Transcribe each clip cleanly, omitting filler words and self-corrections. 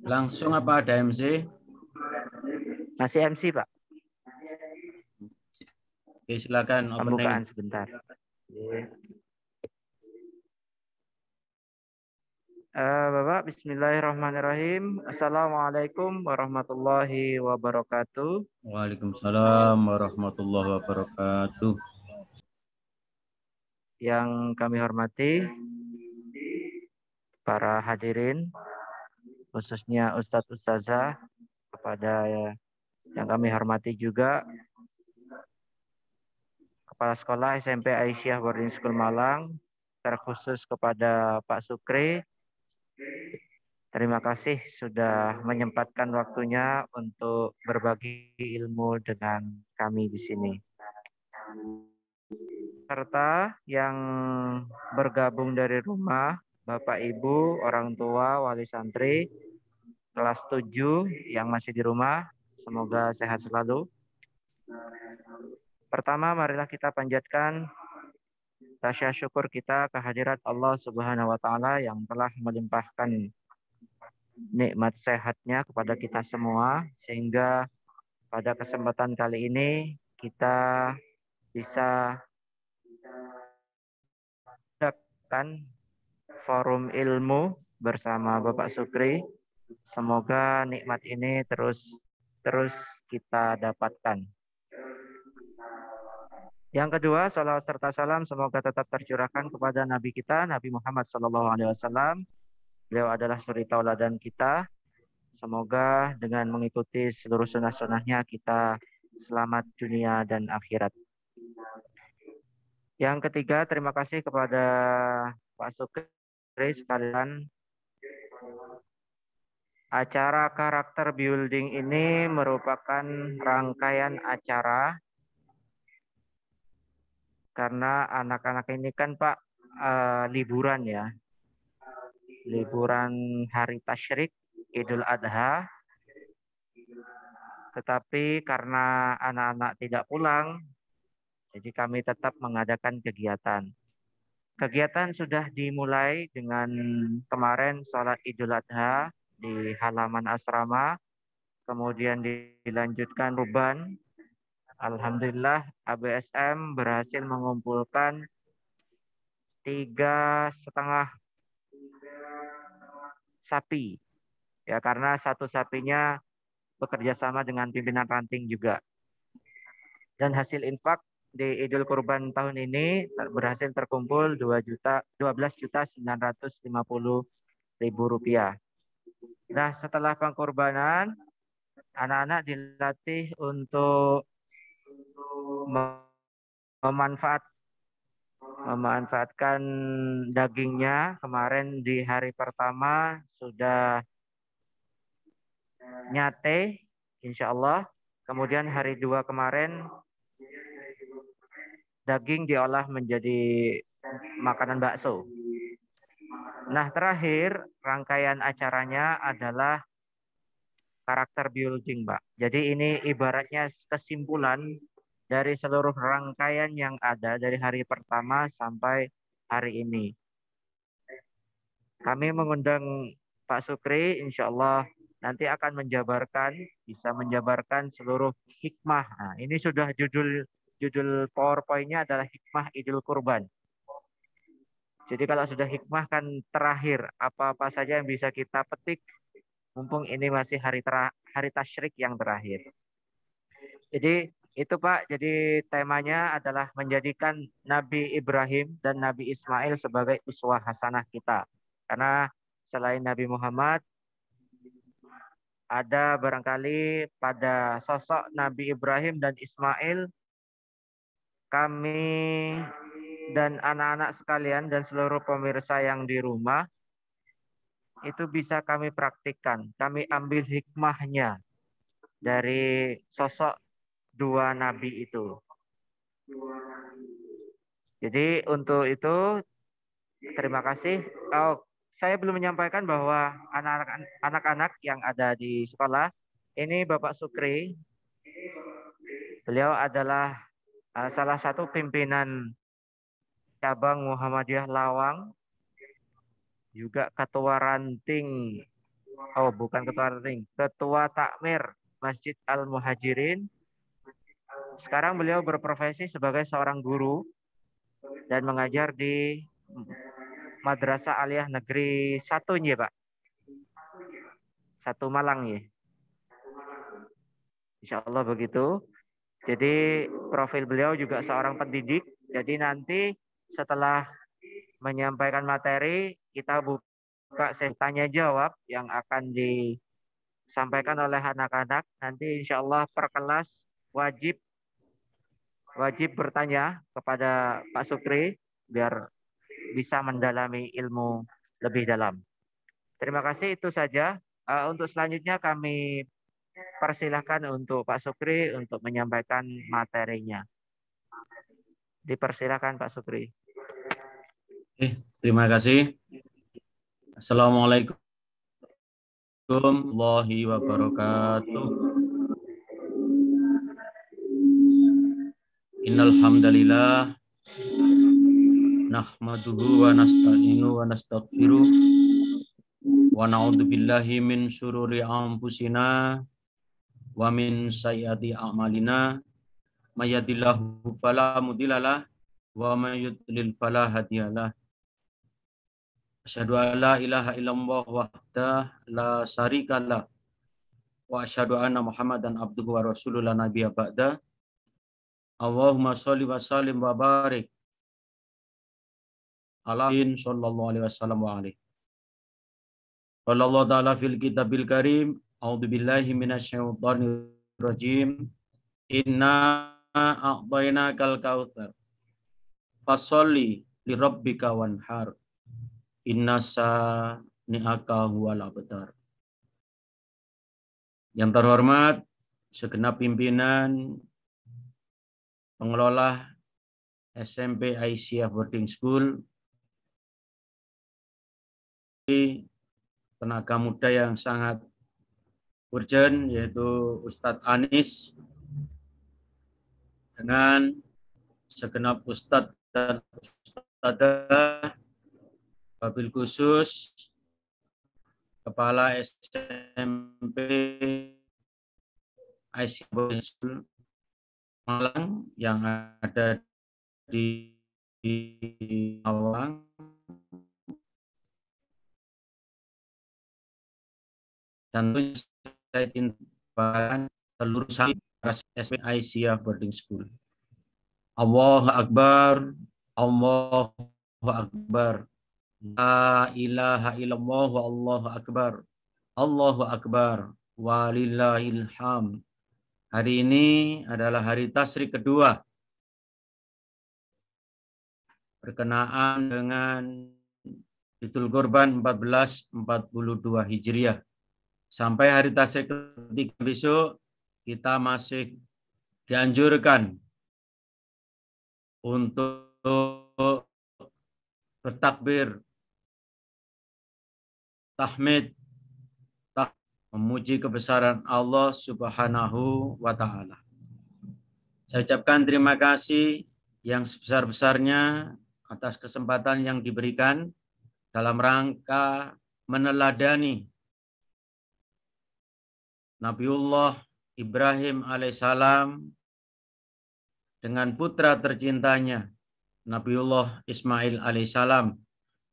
Langsung apa ada MC? Masih MC, Pak. Oke, silakan opening. Pembukaan sebentar. Bapak, Bismillahirrahmanirrahim. Assalamualaikum warahmatullahi wabarakatuh. Waalaikumsalam warahmatullahi wabarakatuh. Yang kami hormati para hadirin, khususnya Ustadz Ustazah, kepada yang kami hormati juga Kepala Sekolah SMP Aisyah Boarding School Malang, terkhusus kepada Pak Sukri. Terima kasih sudah menyempatkan waktunya untuk berbagi ilmu dengan kami di sini. Serta yang bergabung dari rumah, Bapak Ibu, orang tua, wali santri, kelas 7 yang masih di rumah, semoga sehat selalu. Pertama, marilah kita panjatkan rasa syukur kita kehadirat Allah Subhanahu wa taala yang telah melimpahkan nikmat sehatnya kepada kita semua, sehingga pada kesempatan kali ini kita bisa mendapatkan forum ilmu bersama Bapak Sukri. Semoga nikmat ini terus kita dapatkan. Yang kedua, salawat serta salam semoga tetap tercurahkan kepada Nabi kita, Nabi Muhammad SAW. Beliau adalah suri tauladan kita. Semoga dengan mengikuti seluruh sunnah-sunnahnya kita selamat dunia dan akhirat. Yang ketiga, terima kasih kepada Pak Sukri sekalian. Acara karakter building ini merupakan rangkaian acara karena anak-anak ini kan Pak liburan ya. Liburan hari tasyrik Idul Adha. Tetapi karena anak-anak tidak pulang, jadi kami tetap mengadakan kegiatan. Kegiatan sudah dimulai dengan kemarin sholat Idul Adha di halaman asrama, kemudian dilanjutkan ruban. Alhamdulillah ABSM berhasil mengumpulkan 3,5 sapi. Ya, karena satu sapinya bekerja sama dengan pimpinan ranting juga. Dan hasil infak di Idul Kurban tahun ini berhasil terkumpul 12.950.000 rupiah. Nah, setelah pengkorbanan, anak-anak dilatih untuk memanfaatkan dagingnya. Kemarin di hari pertama sudah nyate, insya Allah. Kemudian hari 2 kemarin daging diolah menjadi makanan bakso. Nah, terakhir rangkaian acaranya adalah karakter building, Mbak. Jadi ini ibaratnya kesimpulan dari seluruh rangkaian yang ada dari hari pertama sampai hari ini. Kami mengundang Pak Sukri, insya Allah nanti akan bisa menjabarkan seluruh hikmah. Nah, ini sudah judul PowerPoint-nya adalah hikmah Idul Kurban. Jadi kalau sudah hikmah kan terakhir, apa-apa saja yang bisa kita petik, mumpung ini masih hari tasyrik yang terakhir. Jadi itu Pak, jadi temanya adalah menjadikan Nabi Ibrahim dan Nabi Ismail sebagai uswah hasanah kita. Karena selain Nabi Muhammad, ada barangkali pada sosok Nabi Ibrahim dan Ismail, kami dan anak-anak sekalian dan seluruh pemirsa yang di rumah, itu bisa kami praktikkan. Kami ambil hikmahnya dari sosok dua nabi itu. Jadi untuk itu terima kasih. Oh, saya belum menyampaikan bahwa anak-anak yang ada di sekolah ini Bapak Sukri. Beliau adalah salah satu pimpinan cabang Muhammadiyah Lawang, juga ketua ranting Oh, bukan ketua ring, ketua takmir Masjid Al Muhajirin. Sekarang beliau berprofesi sebagai seorang guru dan mengajar di Madrasah Aliyah Negeri 1 ya, Pak. 1 Malang ya. Insya Allah begitu. Jadi profil beliau juga seorang pendidik. Jadi nanti setelah menyampaikan materi, kita buka sesi tanya jawab yang akan disampaikan oleh anak-anak. Nanti insya Allah per kelas wajib bertanya kepada Pak Sukri biar bisa mendalami ilmu lebih dalam. Terima kasih, itu saja. Untuk selanjutnya kami persilahkan untuk Pak Sukri untuk menyampaikan materinya. Dipersilahkan Pak Sukri. Terima kasih. Assalamualaikum warahmatullahi wabarakatuh. Innal hamdalillah nahmaduhu wa nasta'inu wa nastaghfiruh wa na'udzu billahi min syururi anfusina wa min sayyiati a'malina may yahdihillahu fala mudhillalah wa may yudlil fala hadiyalah. Asyhadu an la ilaha illallah wahdahu la syarikalah wa asyhadu anna Muhammadan abduhu wa rasuluhu la nabiyya ba'da. Allahumma sholli wa sallim wa barik ala sallallahu alaihi wasallam wa alihi. Wallahu ta'ala fil kitabil karim, a'udzu billahi minasyaitonir rajim. Inna a'tainakal kautsar. Fasholli li rabbika wanhar. Inna sani'aka huwal abtar. Yang terhormat segenap pimpinan pengelola SMP Aisyah Boarding School, tenaga muda yang sangat urgent yaitu Ustadz Anis dengan segenap Ustadz dan Ustadzah, wabil khusus Kepala SMP Aisyah Boarding School Malang yang ada di Malang, dan saya cintakan seluruh SMP Aisyah Boarding School. Allahu Akbar, Allahu Akbar, la ilaha illallah, Allahu Akbar, Allahu Akbar, walillahil hamd. Hari ini adalah hari tasyrik kedua berkenaan dengan Idul Kurban 1442 Hijriah. Sampai hari tasyrik ketiga besok, kita masih dianjurkan untuk bertakbir, tahmid, memuji kebesaran Allah Subhanahu wa Ta'ala. Saya ucapkan terima kasih yang sebesar-besarnya atas kesempatan yang diberikan dalam rangka meneladani Nabiullah Ibrahim alaihissalam dengan putra tercintanya Nabiullah Ismail alaihissalam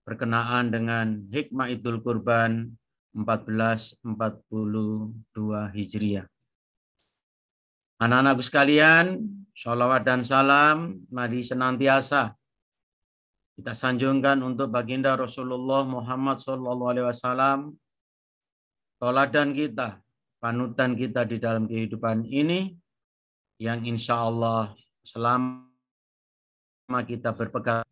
berkenaan dengan hikmah Idul Kurban 1442 Hijriah. Anak-anakku sekalian, sholawat dan salam mari senantiasa kita sanjungkan untuk baginda Rasulullah Muhammad SAW, teladan kita, panutan kita di dalam kehidupan ini, yang insya Allah selama kita berpegang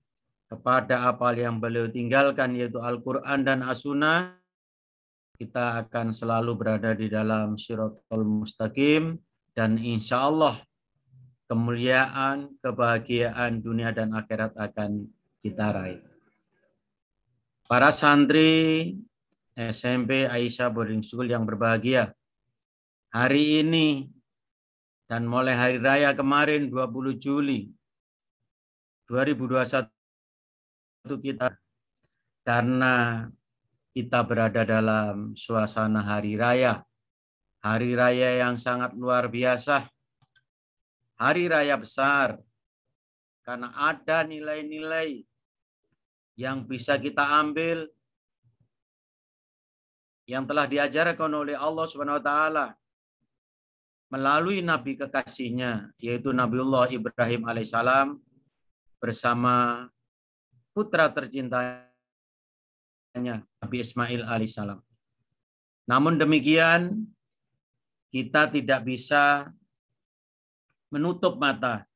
kepada apa yang beliau tinggalkan, yaitu Al-Quran dan As-Sunnah, kita akan selalu berada di dalam Shiratal Mustaqim, dan insya Allah kemuliaan, kebahagiaan dunia dan akhirat akan kita raih. Para santri SMP Aisyah Boarding School yang berbahagia, hari ini dan mulai hari raya kemarin 20 Juli 2021 kita, karena kita berada dalam suasana hari raya. Hari raya yang sangat luar biasa. Hari raya besar. Karena ada nilai-nilai yang bisa kita ambil yang telah diajarkan oleh Allah Subhanahu wa taala melalui nabi kekasihnya, yaitu Nabiullah Ibrahim alaihissalam bersama putra tercintanya Nabi Ismail alaihissalam. Namun demikian, kita tidak bisa menutup mata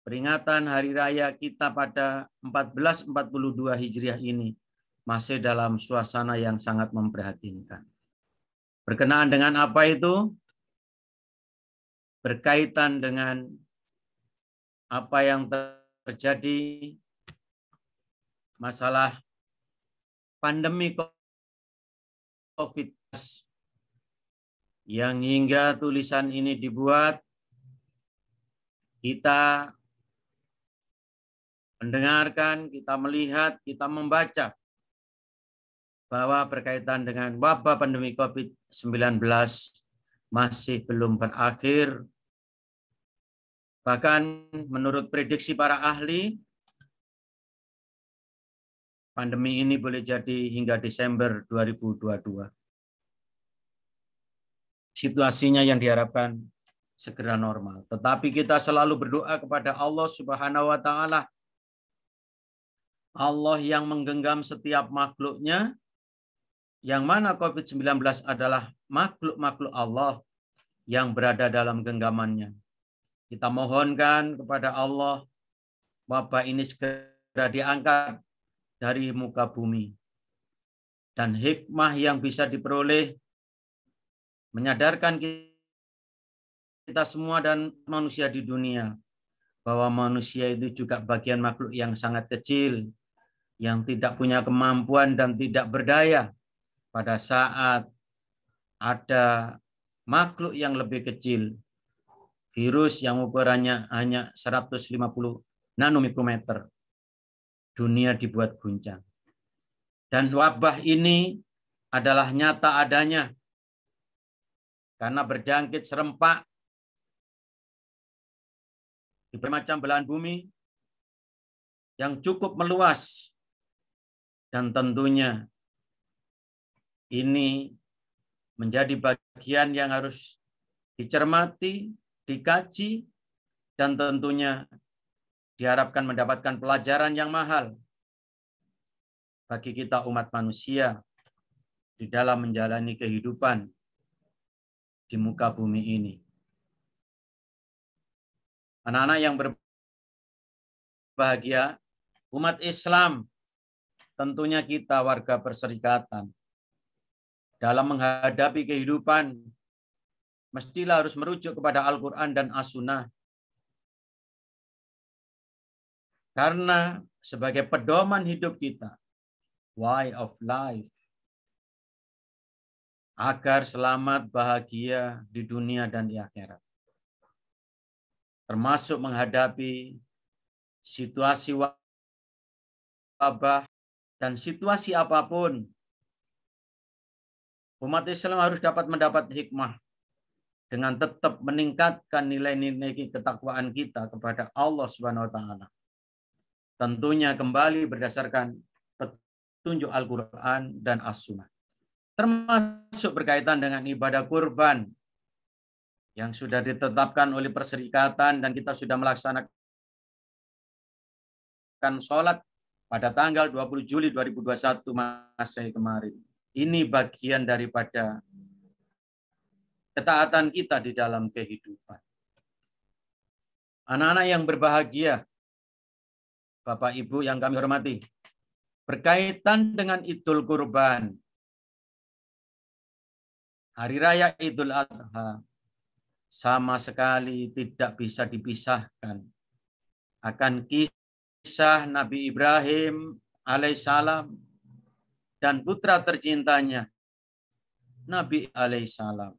peringatan hari raya kita pada 1442 Hijriah ini masih dalam suasana yang sangat memprihatinkan. Berkenaan dengan apa itu? Berkaitan dengan apa yang terjadi masalah pandemi COVID yang hingga tulisan ini dibuat, kita mendengarkan, kita melihat, kita membaca bahwa berkaitan dengan wabah pandemi COVID-19 masih belum berakhir. Bahkan menurut prediksi para ahli, pandemi ini boleh jadi hingga Desember 2022. Situasinya yang diharapkan segera normal. Tetapi kita selalu berdoa kepada Allah Subhanahu wa taala. Allah yang menggenggam setiap makhluknya, yang mana COVID-19 adalah makhluk-makhluk Allah yang berada dalam genggamannya. Kita mohonkan kepada Allah, wabah ini segera diangkat dari muka bumi. Dan hikmah yang bisa diperoleh menyadarkan kita semua dan manusia di dunia bahwa manusia itu juga bagian makhluk yang sangat kecil, yang tidak punya kemampuan dan tidak berdaya pada saat ada makhluk yang lebih kecil, virus yang ukurannya hanya 150 nanomikrometer, dunia dibuat guncang. Dan wabah ini adalah nyata adanya karena berjangkit serempak di berbagai macam belahan bumi yang cukup meluas. Dan tentunya ini menjadi bagian yang harus dicermati, dikaji, dan tentunya diharapkan mendapatkan pelajaran yang mahal bagi kita umat manusia di dalam menjalani kehidupan di muka bumi ini. Anak-anak yang berbahagia, umat Islam, tentunya kita warga perserikatan, dalam menghadapi kehidupan, mestilah harus merujuk kepada Al-Quran dan As-Sunnah. Karena sebagai pedoman hidup kita, way of life, agar selamat bahagia di dunia dan di akhirat. Termasuk menghadapi situasi wabah dan situasi apapun. Umat Islam harus dapat mendapat hikmah dengan tetap meningkatkan nilai-nilai ketakwaan kita kepada Allah Subhanahu wa taala. Tentunya kembali berdasarkan petunjuk Al-Qur'an dan As-Sunnah. Termasuk berkaitan dengan ibadah kurban yang sudah ditetapkan oleh perserikatan dan kita sudah melaksanakan sholat pada tanggal 20 Juli 2021 Masehi kemarin. Ini bagian daripada ketaatan kita di dalam kehidupan. Anak-anak yang berbahagia, Bapak Ibu yang kami hormati, berkaitan dengan Idul Kurban, Hari Raya Idul Adha, sama sekali tidak bisa dipisahkan akan kisah Nabi Ibrahim alaihissalam dan putra tercintanya Nabi alaihissalam.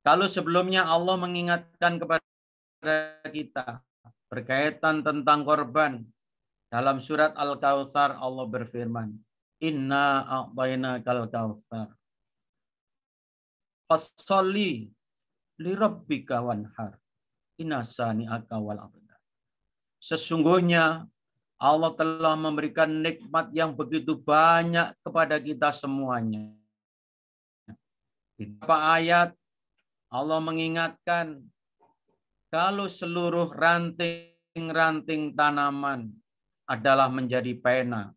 Kalau sebelumnya Allah mengingatkan kepada kita berkaitan tentang korban Dalam surat Al-Kautsar Allah berfirman, Inna a'tainakal kautsar. Fasholli li rabbika wanhar. Inna sani'aka wal abtar. Sesungguhnya Allah telah memberikan nikmat yang begitu banyak kepada kita semuanya. Di beberapa ayat Allah mengingatkan kalau seluruh ranting-ranting tanaman adalah menjadi pena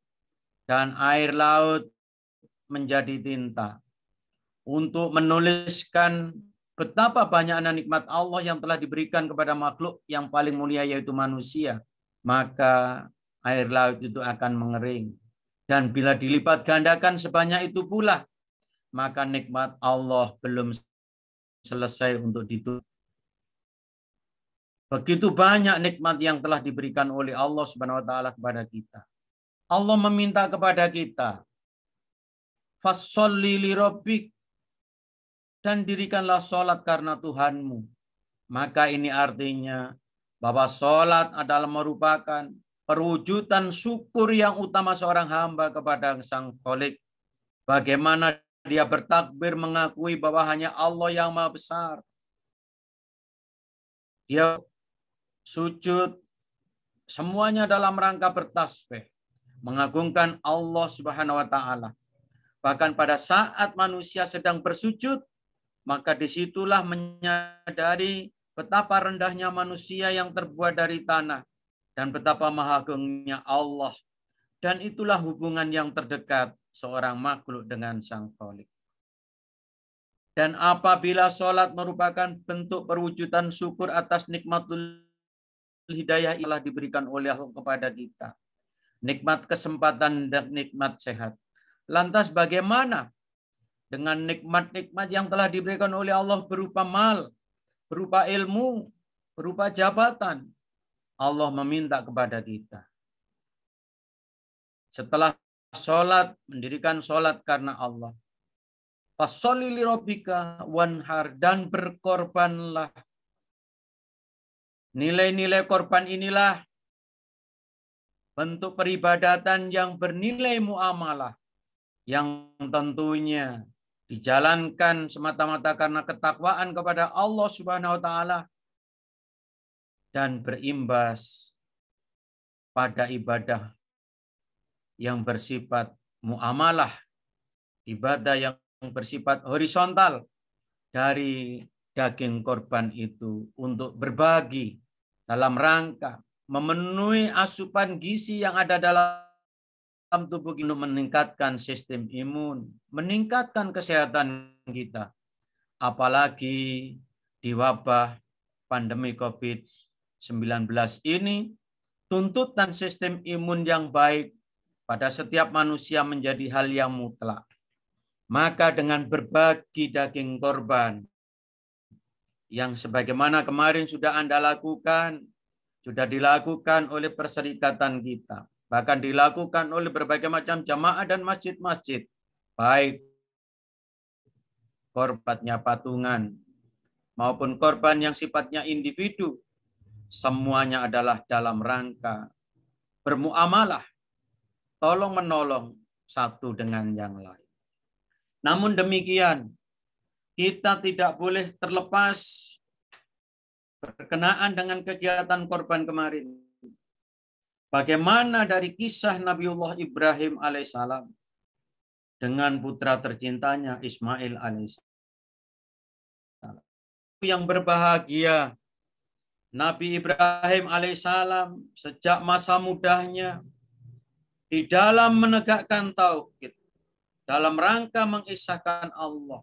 dan air laut menjadi tinta untuk menuliskan betapa banyaknya nikmat Allah yang telah diberikan kepada makhluk yang paling mulia yaitu manusia, maka air laut itu akan mengering. Dan bila dilipat gandakan sebanyak itu pula, maka nikmat Allah belum selesai untuk ditutup. Begitu banyak nikmat yang telah diberikan oleh Allah Subhanahu wa taala kepada kita. Allah meminta kepada kita, fasholli li rabbik, dan dirikanlah sholat karena Tuhanmu. Maka ini artinya bahwa sholat adalah merupakan perwujudan syukur yang utama seorang hamba kepada Sang Khalik. Bagaimana dia bertakbir mengakui bahwa hanya Allah yang Maha Besar. Dia sujud semuanya dalam rangka bertasbih, mengagungkan Allah Subhanahu wa taala. Bahkan pada saat manusia sedang bersujud, maka disitulah menyadari betapa rendahnya manusia yang terbuat dari tanah dan betapa maha agungnya Allah. Dan itulah hubungan yang terdekat seorang makhluk dengan Sang Khalik. Dan apabila sholat merupakan bentuk perwujudan syukur atas nikmatul hidayah yang telah diberikan oleh Allah kepada kita, nikmat kesempatan dan nikmat sehat. Lantas bagaimana dengan nikmat-nikmat yang telah diberikan oleh Allah berupa mal, berupa ilmu, berupa jabatan? Allah meminta kepada kita, setelah sholat, mendirikan sholat karena Allah. Fasholli li rabbika wanhar, dan berkorbanlah. Nilai-nilai korban inilah bentuk peribadatan yang bernilai muamalah, yang tentunya dijalankan semata-mata karena ketakwaan kepada Allah Subhanahu wa taala dan berimbas pada ibadah yang bersifat muamalah, ibadah yang bersifat horizontal dari daging korban itu untuk berbagi dalam rangka memenuhi asupan gizi yang ada dalam tubuh kita, meningkatkan sistem imun, meningkatkan kesehatan kita. Apalagi di wabah pandemi COVID-19 ini, tuntutan sistem imun yang baik pada setiap manusia menjadi hal yang mutlak. Maka dengan berbagi daging korban, yang sebagaimana kemarin sudah Anda lakukan, sudah dilakukan oleh perserikatan kita, bahkan dilakukan oleh berbagai macam jamaah dan masjid-masjid, baik korbannya patungan maupun korban yang sifatnya individu, semuanya adalah dalam rangka bermuamalah, tolong-menolong satu dengan yang lain. Namun demikian, kita tidak boleh terlepas berkenaan dengan kegiatan korban kemarin. Bagaimana dari kisah Nabiullah Ibrahim alaihissalam dengan putra tercintanya Ismail alaihissalam. Yang berbahagia, Nabi Ibrahim alaihissalam sejak masa mudanya di dalam menegakkan tauhid, dalam rangka mengisahkan Allah,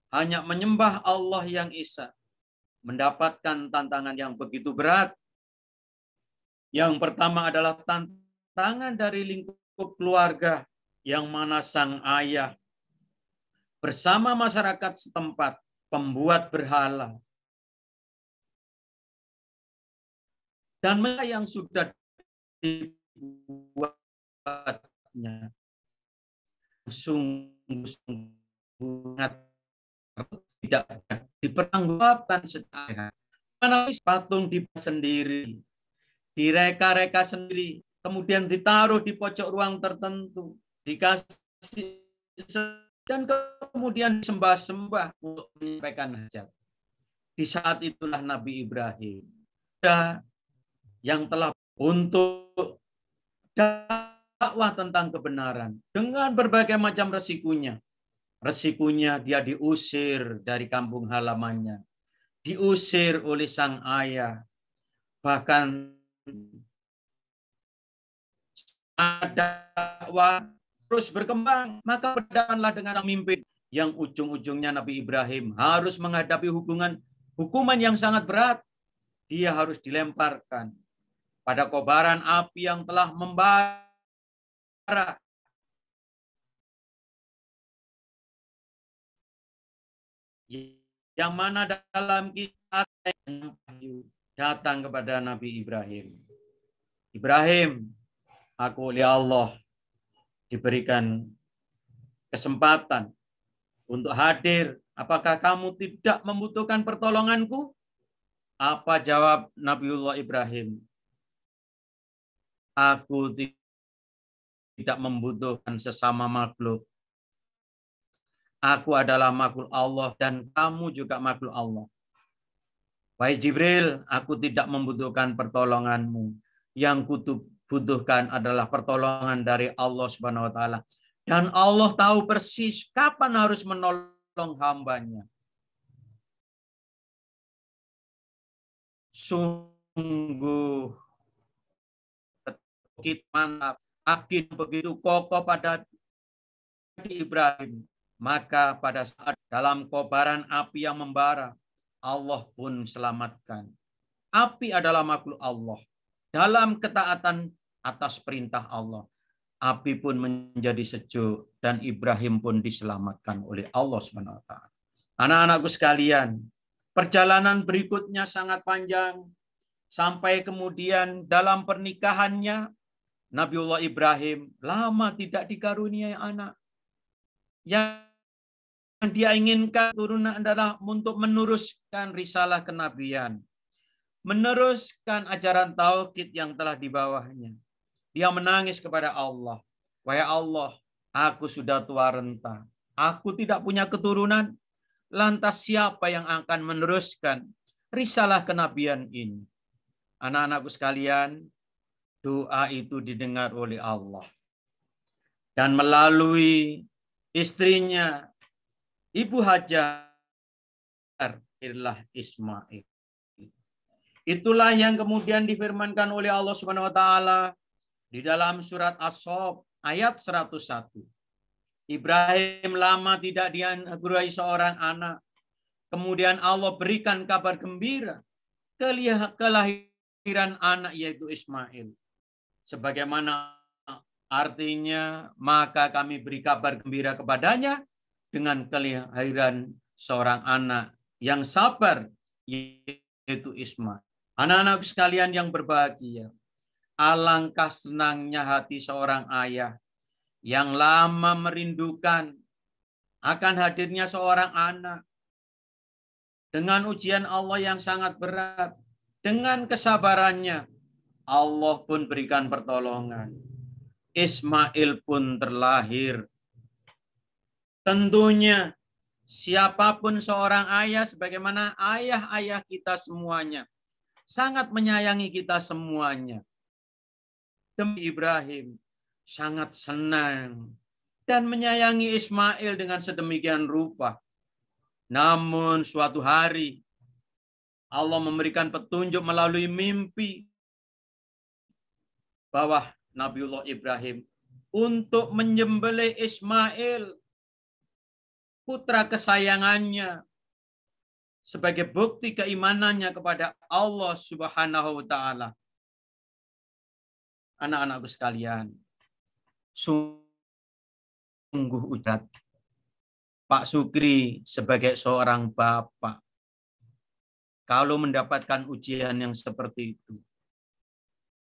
hanya menyembah Allah yang esa, mendapatkan tantangan yang begitu berat. Yang pertama adalah tantangan dari lingkup keluarga, yang mana sang ayah bersama masyarakat setempat, pembuat berhala, dan mereka yang sudah dibuatnya sungguh-sungguh tidak dipertanggungjawabkan secara mana patung dibuat sendiri, direka-reka sendiri, kemudian ditaruh di pojok ruang tertentu, dikasih dan kemudian sembah-sembah untuk menyampaikan hajat. Di saat itulah Nabi Ibrahim yang telah untuk dakwah tentang kebenaran dengan berbagai macam resikonya. Resikonya dia diusir dari kampung halamannya, diusir oleh sang ayah, bahkan dakwah terus berkembang, maka berdakwahlah dengan memimpin yang ujung-ujungnya Nabi Ibrahim harus menghadapi hukuman yang sangat berat. Dia harus dilemparkan pada kobaran api yang telah membara, yang mana dalam kisah datang kepada Nabi Ibrahim. Ibrahim, aku oleh Allah diberikan kesempatan untuk hadir. Apakah kamu tidak membutuhkan pertolonganku? Apa jawab Nabiullah Ibrahim? Aku tidak membutuhkan sesama makhluk. Aku adalah makhluk Allah dan kamu juga makhluk Allah. Wahai Jibril, aku tidak membutuhkan pertolonganmu. Yang kubutuhkan adalah pertolongan dari Allah Subhanahu wa taala. Dan Allah tahu persis kapan harus menolong hambanya. Sungguh mantap, yakin begitu kokoh pada Ibrahim. Maka pada saat dalam kobaran api yang membara, Allah pun selamatkan. Api adalah makhluk Allah. Dalam ketaatan atas perintah Allah, api pun menjadi sejuk dan Ibrahim pun diselamatkan oleh Allah SWT. Anak-anakku sekalian, perjalanan berikutnya sangat panjang. Sampai kemudian dalam pernikahannya, Nabiullah Ibrahim lama tidak dikaruniai anak. Yang dia inginkan turunan adalah untuk meneruskan risalah kenabian. Meneruskan ajaran tauhid yang telah dibawahnya. Dia menangis kepada Allah. Wahai Allah, aku sudah tua renta. Aku tidak punya keturunan. Lantas siapa yang akan meneruskan risalah kenabian ini? Anak-anakku sekalian, doa itu didengar oleh Allah. Dan melalui istrinya, Ibu Hajar, lahirlah Ismail. Itulah yang kemudian difirmankan oleh Allah Subhanahu wa taala di dalam surat As-Saff ayat 101. Ibrahim lama tidak dianugerahi seorang anak. Kemudian Allah berikan kabar gembira kelahiran anak yaitu Ismail. Sebagaimana artinya, maka kami beri kabar gembira kepadanya dengan kelahiran seorang anak yang sabar yaitu Ismail. Anak-anak sekalian yang berbahagia, alangkah senangnya hati seorang ayah yang lama merindukan akan hadirnya seorang anak. Dengan ujian Allah yang sangat berat, dengan kesabarannya, Allah pun berikan pertolongan. Ismail pun terlahir. Tentunya siapapun seorang ayah, sebagaimana ayah-ayah kita semuanya, sangat menyayangi kita semuanya. Demi Ibrahim, sangat senang dan menyayangi Ismail dengan sedemikian rupa. Namun suatu hari, Allah memberikan petunjuk melalui mimpi bahwa Nabiullah Ibrahim untuk menyembelih Ismail, putra kesayangannya, sebagai bukti keimanannya kepada Allah Subhanahu wa taala. Anak-anakku sekalian, sungguh udat Pak Sukri sebagai seorang bapak kalau mendapatkan ujian yang seperti itu.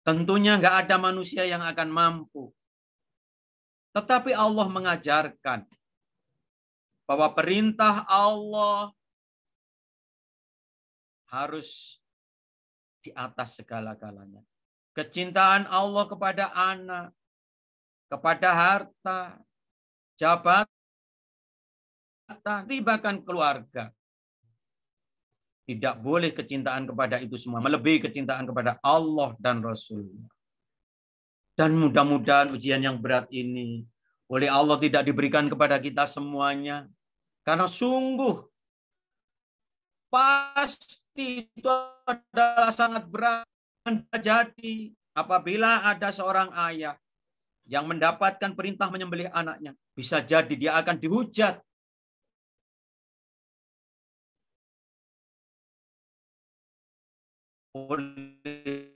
Tentunya nggak ada manusia yang akan mampu. Tetapi Allah mengajarkan bahwa perintah Allah harus di atas segala-galanya. kecintaan Allah kepada anak, kepada harta, jabatan, bahkan keluarga. Tidak boleh kecintaan kepada itu semua, melebihi kecintaan kepada Allah dan Rasul-Nya. Dan mudah-mudahan ujian yang berat ini oleh Allah tidak diberikan kepada kita semuanya. Karena sungguh pasti itu adalah sangat berat. Jadi apabila ada seorang ayah yang mendapatkan perintah menyembelih anaknya, bisa jadi dia akan dihujat. Oleh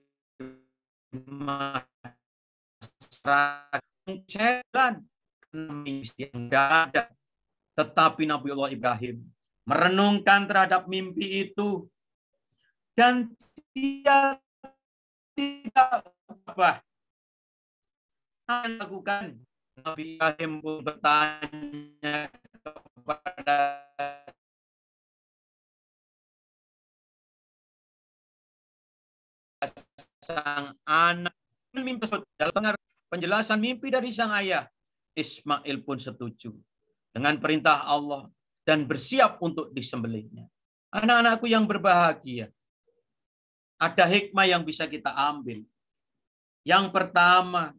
jalan mimpi yang ada. Tetapi Nabiullah Ibrahim merenungkan terhadap mimpi itu dan dia tidak apa lakukan. Nabi Ibrahim pun bertanya kepada sang anak, mimpi dalam penjelasan mimpi dari sang ayah. Ismail pun setuju dengan perintah Allah dan bersiap untuk disembelihnya. Anak-anakku yang berbahagia, ada hikmah yang bisa kita ambil. Yang pertama,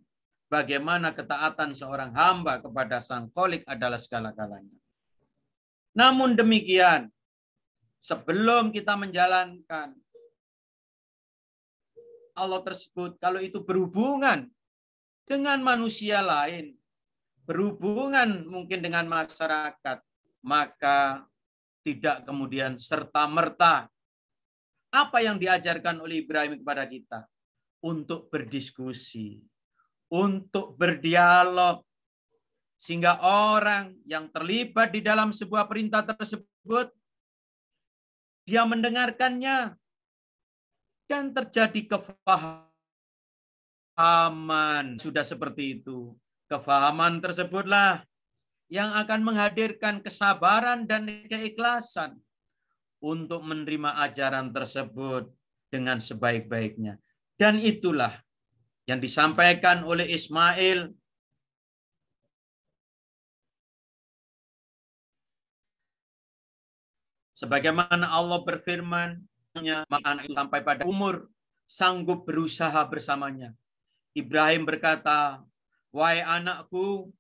bagaimana ketaatan seorang hamba kepada Sang Kholik adalah segala-galanya. Namun demikian, sebelum kita menjalankan Allah tersebut, kalau itu berhubungan dengan manusia lain, berhubungan mungkin dengan masyarakat, maka tidak kemudian serta-merta apa yang diajarkan oleh Ibrahim kepada kita untuk berdiskusi, untuk berdialog, sehingga orang yang terlibat di dalam sebuah perintah tersebut, dia mendengarkannya dan terjadi kefahaman. Sudah seperti itu. Kefahaman tersebutlah yang akan menghadirkan kesabaran dan keikhlasan untuk menerima ajaran tersebut dengan sebaik-baiknya. Dan itulah yang disampaikan oleh Ismail sebagaimana Allah berfirman, maka anak itu sampai pada umur sanggup berusaha bersamanya. Ibrahim berkata, "Wahai anakku,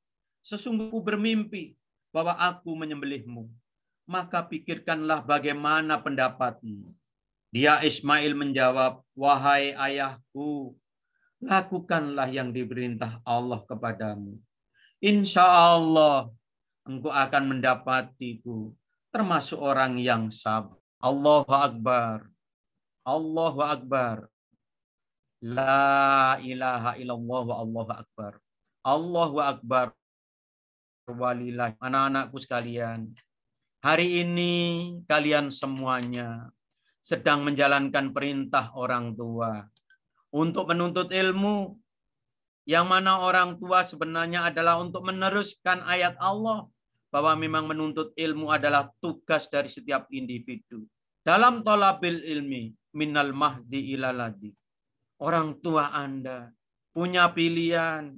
sesungguhnya bermimpi bahwa aku menyembelihmu. Maka pikirkanlah bagaimana pendapatmu." Dia Ismail menjawab, "Wahai ayahku, lakukanlah yang diperintah Allah kepadamu. Insya Allah engkau akan mendapatiku termasuk orang yang sabar." Allahu Akbar. Allahu Akbar. La ilaha illallah wa Allahu Akbar. Allahu Akbar. Walillah. Anak-anakku sekalian, hari ini kalian semuanya sedang menjalankan perintah orang tua untuk menuntut ilmu, yang mana orang tua sebenarnya adalah untuk meneruskan ayat Allah bahwa memang menuntut ilmu adalah tugas dari setiap individu. Dalam thalabil ilmi minal mahdi ilaladi. Orang tua Anda punya pilihan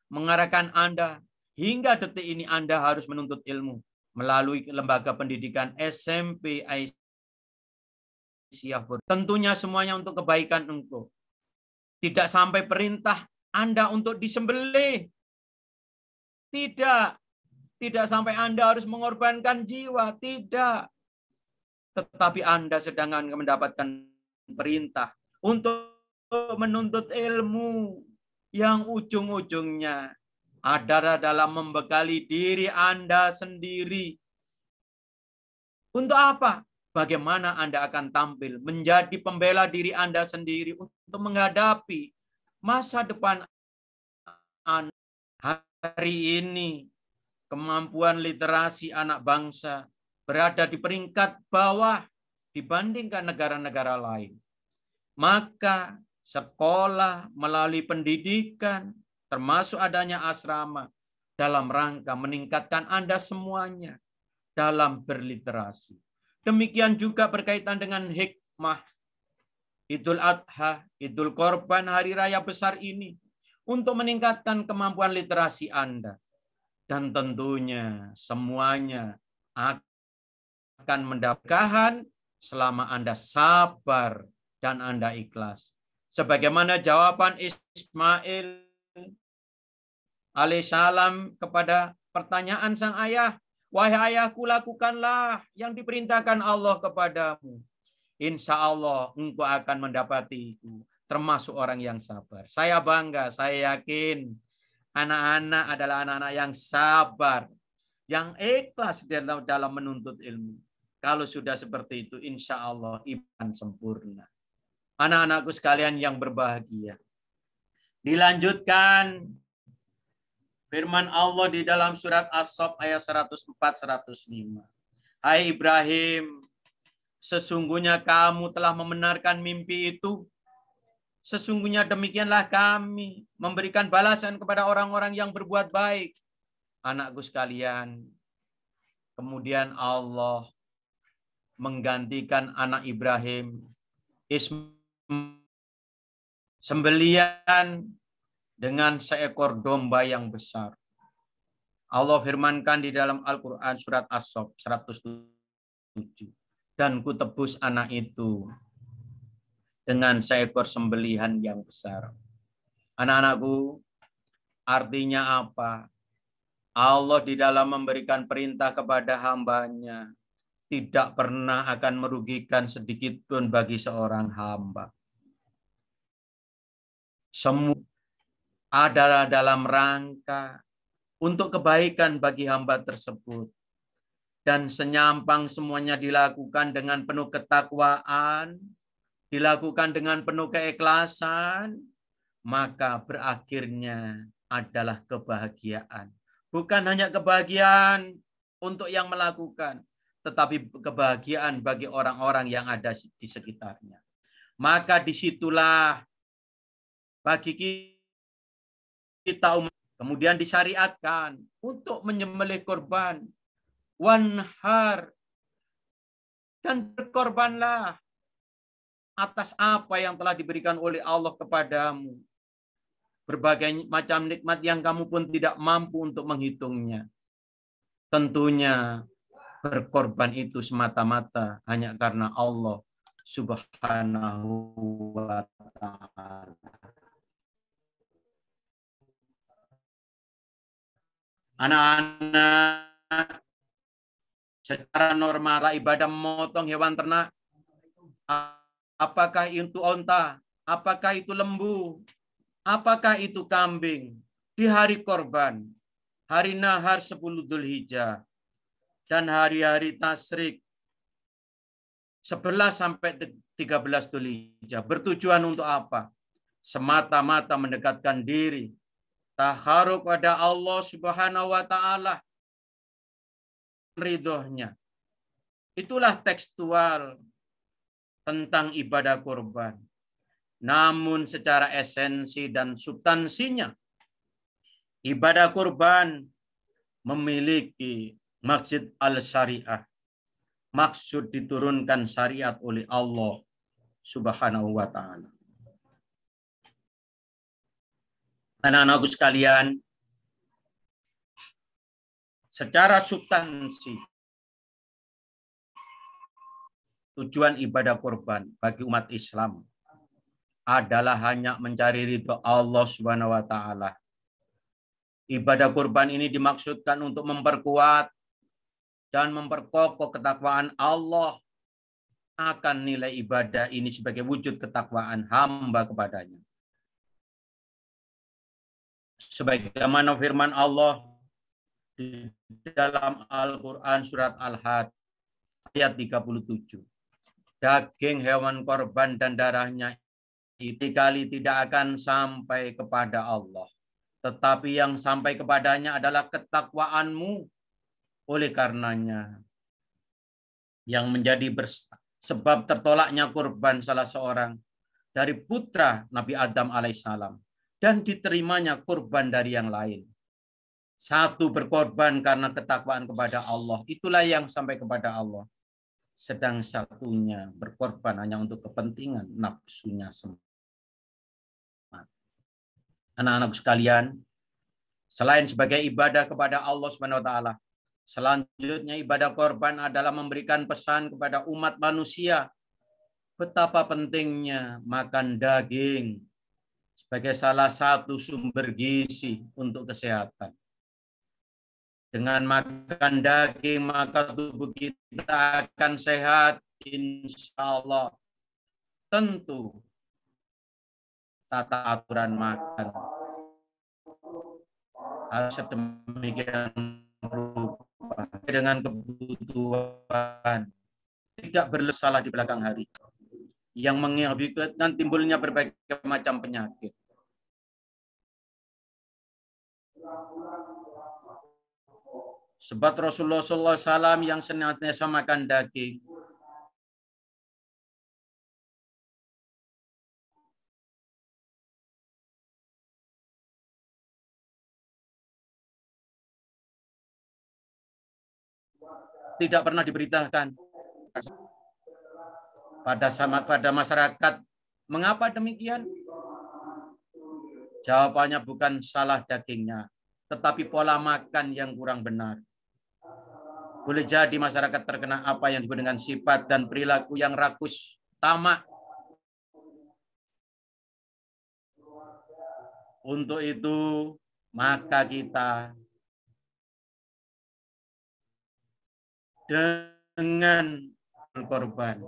mengarahkan Anda hingga detik ini Anda harus menuntut ilmu melalui lembaga pendidikan SMP Aisyah. Tentunya semuanya untuk kebaikan engkau. Tidak sampai perintah Anda untuk disembelih. Tidak. Tidak sampai Anda harus mengorbankan jiwa. Tidak. Tetapi Anda sedang mendapatkan perintah untuk menuntut ilmu yang ujung-ujungnya adalah dalam membekali diri Anda sendiri. Untuk apa? Bagaimana Anda akan tampil menjadi pembela diri Anda sendiri untuk menghadapi masa depan Anda. Hari ini kemampuan literasi anak bangsa berada di peringkat bawah dibandingkan negara-negara lain. Maka sekolah melalui pendidikan, termasuk adanya asrama, dalam rangka meningkatkan Anda semuanya dalam berliterasi. Demikian juga berkaitan dengan hikmah Idul Adha, Idul Korban, hari raya besar ini untuk meningkatkan kemampuan literasi Anda. Dan tentunya semuanya akan mendapatkan selama Anda sabar dan Anda ikhlas. Sebagaimana jawaban Ismail alaihissalam kepada pertanyaan sang ayah, wahai ayahku, lakukanlah yang diperintahkan Allah kepadamu. Insya Allah engkau akan mendapati itu, termasuk orang yang sabar. Saya bangga, saya yakin anak-anak adalah anak-anak yang sabar, yang ikhlas dalam menuntut ilmu. Kalau sudah seperti itu, insya Allah iman sempurna. Anak-anakku sekalian yang berbahagia. Dilanjutkan firman Allah di dalam surat As-Saff ayat 104-105. Hai Ibrahim, sesungguhnya kamu telah membenarkan mimpi itu. Sesungguhnya demikianlah kami memberikan balasan kepada orang-orang yang berbuat baik. Anakku sekalian, kemudian Allah menggantikan anak Ibrahim, sembelian dengan seekor domba yang besar. Allah firmankan di dalam Al-Quran surat As-Saff 107. Dan ku tebus anak itu dengan seekor sembelihan yang besar. Anak-anakku, artinya apa? Allah di dalam memberikan perintah kepada hambanya tidak pernah akan merugikan sedikit pun bagi seorang hamba. Semua adalah dalam rangka untuk kebaikan bagi hamba tersebut. Dan senyampang semuanya dilakukan dengan penuh ketakwaan, dilakukan dengan penuh keikhlasan, maka berakhirnya adalah kebahagiaan. Bukan hanya kebahagiaan untuk yang melakukan, tetapi kebahagiaan bagi orang-orang yang ada di sekitarnya. Maka disitulah bagi kita umat kemudian disyariatkan untuk menyembelih korban, wanhar, dan berkorbanlah atas apa yang telah diberikan oleh Allah kepadamu. Berbagai macam nikmat yang kamu pun tidak mampu untuk menghitungnya. Tentunya berkorban itu semata-mata hanya karena Allah Subhanahu wa ta'ala. Anak-anak, secara normal ibadah memotong hewan ternak, apakah itu onta, apakah itu lembu, apakah itu kambing, di hari korban, hari nahar 10 Dzulhijjah, dan hari-hari tasyrik 11 sampai 13 Dzulhijjah. Bertujuan untuk apa? Semata-mata mendekatkan diri taharuk pada Allah Subhanahu wa ta'ala, ridhonya. Itulah tekstual tentang ibadah kurban. Namun secara esensi dan substansinya, ibadah kurban memiliki maksud al-syariah. Maksud diturunkan syariat oleh Allah Subhanahu wa ta'ala. Anak-anakku sekalian, secara substansi, tujuan ibadah kurban bagi umat Islam adalah hanya mencari ridho Allah Subhanahu wa ta'ala. Ibadah kurban ini dimaksudkan untuk memperkuat dan memperkokoh ketakwaan Allah akan nilai ibadah ini sebagai wujud ketakwaan hamba kepadanya. Sebagaimana firman Allah di dalam Al-Quran surat Al-Had ayat 37. Daging hewan korban dan darahnya itu kali tidak akan sampai kepada Allah. Tetapi yang sampai kepadanya adalah ketakwaanmu. Oleh karenanya, yang menjadi sebab tertolaknya kurban salah seorang dari putra Nabi Adam alaihissalam dan diterimanya kurban dari yang lain. Satu berkorban karena ketakwaan kepada Allah. Itulah yang sampai kepada Allah. sedang satunya berkorban hanya untuk kepentingan nafsunya semata. Anak-anak sekalian, selain sebagai ibadah kepada Allah Subhanahu wa taala, selanjutnya ibadah korban adalah memberikan pesan kepada umat manusia betapa pentingnya makan daging sebagai salah satu sumber gizi untuk kesehatan. Dengan makan daging, maka tubuh kita akan sehat, insya Allah. Tentu tata aturan makan harus sedemikian rupa dengan kebutuhan, tidak bersalah di belakang hari, yang mengakibatkan timbulnya berbagai macam penyakit. Sebab Rasulullah SAW yang senantiasa makan daging, tidak pernah diberitakan pada masyarakat. Mengapa demikian? Jawabannya bukan salah dagingnya, tetapi pola makan yang kurang benar. Boleh jadi masyarakat terkena apa yang disebut dengan sifat dan perilaku yang rakus, tamak. Untuk itu, maka kita dengan berkorban.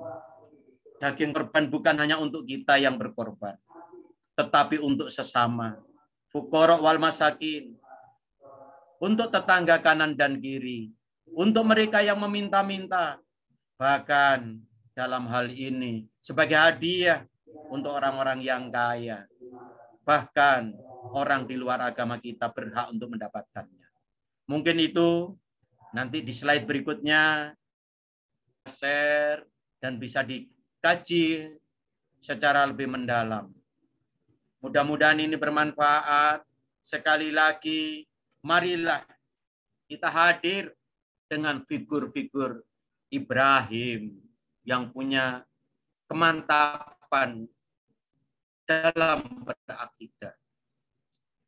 Daging korban bukan hanya untuk kita yang berkorban, tetapi untuk sesama. Fuqara wal masakin, untuk tetangga kanan dan kiri, untuk mereka yang meminta-minta, bahkan dalam hal ini sebagai hadiah untuk orang-orang yang kaya. Bahkan orang di luar agama kita berhak untuk mendapatkannya. Mungkin itu nanti di slide berikutnya share dan bisa dikaji secara lebih mendalam. Mudah-mudahan ini bermanfaat. Sekali lagi, marilah kita hadir dengan figur-figur Ibrahim yang punya kemantapan dalam berakidah.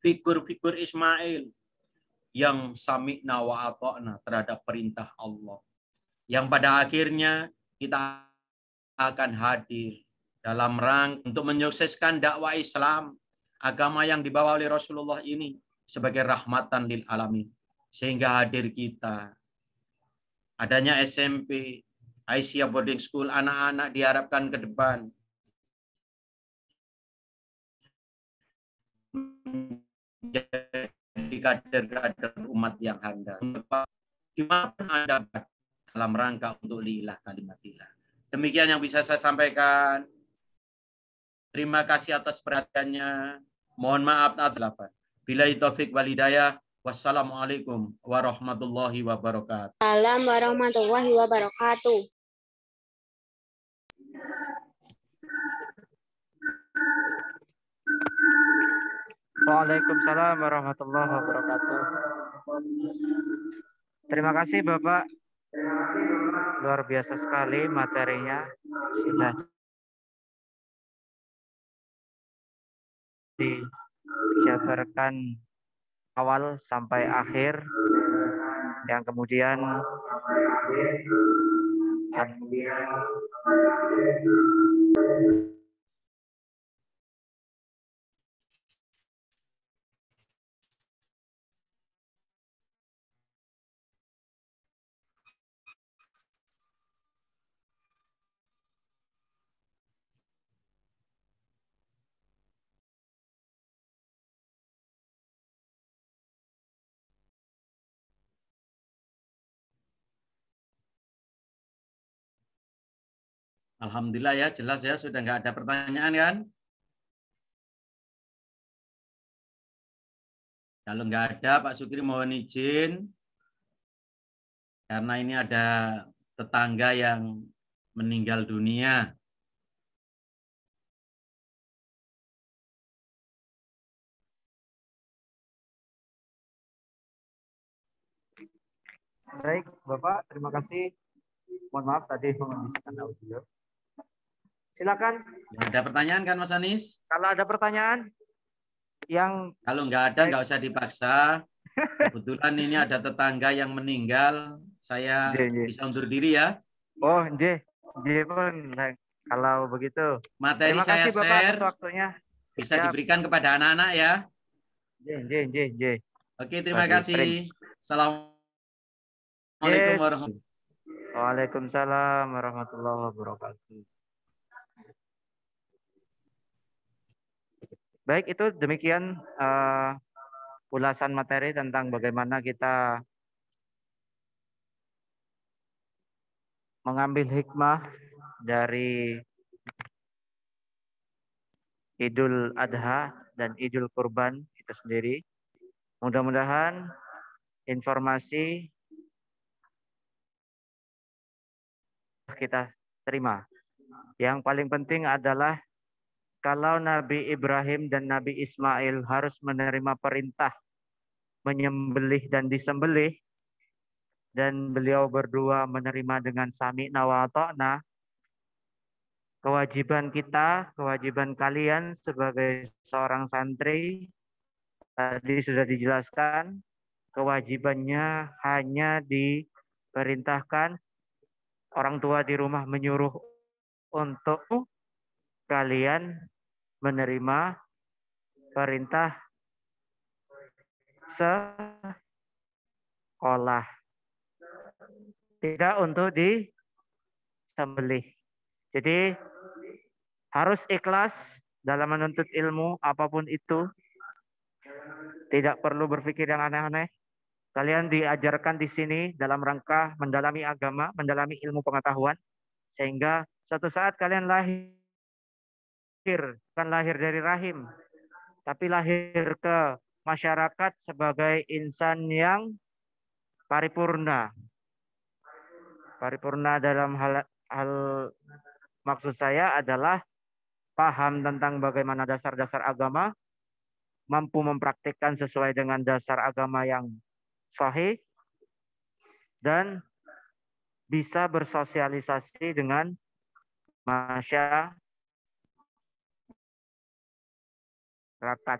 Figur-figur Ismail yang sami'na wa ata'na terhadap perintah Allah. Yang pada akhirnya kita akan hadir dalam rangka untuk menyukseskan dakwah Islam, agama yang dibawa oleh Rasulullah ini sebagai rahmatan lil alamin. Sehingga hadir kita, adanya SMP, Aisyah Boarding School, anak-anak diharapkan ke depan menjadi kader-kader umat yang handal. Dimanapun Anda dalam rangka untuk lillah kalimatillah. Demikian yang bisa saya sampaikan. Terima kasih atas perhatiannya. Mohon maaf atas kesalahan. Billahi taufik wal hidayah. Wassalamualaikum warahmatullahi wabarakatuh. Assalamualaikum warahmatullahi wabarakatuh. Waalaikumsalam warahmatullahi wabarakatuh. Terima kasih Bapak. Luar biasa sekali materinya. Sudah dijabarkan awal sampai akhir, yang kemudian Alhamdulillah ya, jelas ya, sudah nggak ada pertanyaan kan? Kalau nggak ada, Pak Sukri mohon izin, karena ini ada tetangga yang meninggal dunia. baik Bapak, terima kasih. Mohon maaf tadi menghabiskan audio. Silakan. Ada pertanyaan kan Mas Anis? Kalau ada pertanyaan yang Kalau nggak ada nggak usah dipaksa. Kebetulan ini ada tetangga yang meninggal. Saya J. bisa undur diri ya. Oh, J pun. Nah, kalau begitu. Materi Terima saya kasih Bapak atas share. waktunya. Bisa Siap. diberikan kepada anak-anak ya. J. Oke, terima Bagi kasih. Assalamualaikum Yes. warahmatullahi wabarakatuh. Waalaikumsalam warahmatullahi wabarakatuh. Baik, itu demikian ulasan materi tentang bagaimana kita mengambil hikmah dari Idul Adha dan Idul Kurban itu sendiri. Mudah-mudahan informasi kita terima. Yang paling penting adalah kalau Nabi Ibrahim dan Nabi Ismail harus menerima perintah menyembelih dan disembelih, dan beliau berdua menerima dengan sami'na wa ata'na, kewajiban kita, kewajiban kalian sebagai seorang santri, tadi sudah dijelaskan, kewajibannya hanya diperintahkan orang tua di rumah menyuruh untuk kalian menerima perintah sekolah. Tidak untuk disembelih. Jadi harus ikhlas dalam menuntut ilmu apapun itu. Tidak perlu berpikir yang aneh-aneh. Kalian diajarkan di sini dalam rangka mendalami agama, mendalami ilmu pengetahuan. Sehingga suatu saat kalian lahir, bukan lahir dari rahim, tapi lahir ke masyarakat sebagai insan yang paripurna. Paripurna dalam hal maksud saya adalah paham tentang bagaimana dasar-dasar agama, mampu mempraktikkan sesuai dengan dasar agama yang sahih, dan bisa bersosialisasi dengan masyarakat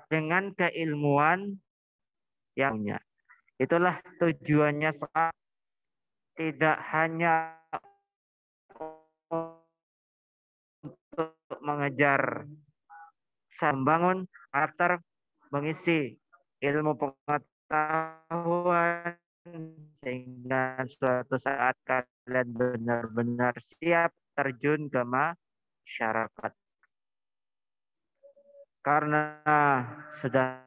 dengan keilmuan yang punya. Itulah tujuannya sekolah, tidak hanya untuk mengejar membangun karakter, mengisi ilmu pengetahuan sehingga suatu saat kalian benar-benar siap terjun ke masyarakat. Karena sudah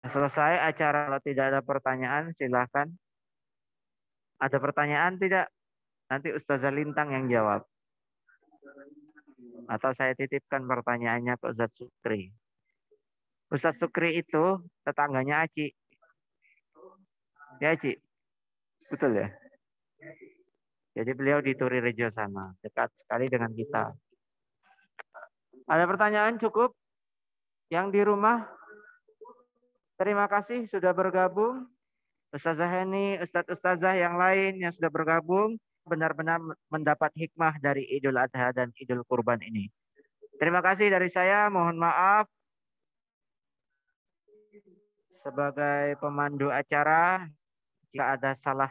selesai acara, kalau tidak ada pertanyaan silahkan. Ada pertanyaan tidak? Nanti Ustazah Lintang yang jawab. Atau saya titipkan pertanyaannya ke Ustaz Sukri. Ustaz Sukri itu tetangganya Aci. Ya Aci? Betul ya? Jadi beliau di Turi Rejo sana. Dekat sekali dengan kita. Ada pertanyaan cukup? Yang di rumah? Terima kasih sudah bergabung. Ustazah Heni, Ustazah yang lain yang sudah bergabung. Benar-benar mendapat hikmah dari Idul Adha dan Idul Kurban ini. Terima kasih dari saya. Mohon maaf sebagai pemandu acara jika ada salah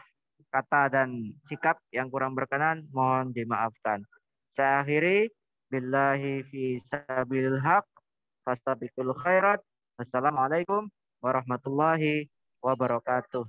kata dan sikap yang kurang berkenan, mohon dimaafkan. Saya akhiri, billahi fi sabilil haq, fastabiqul khairat. Wassalamualaikum warahmatullahi wabarakatuh.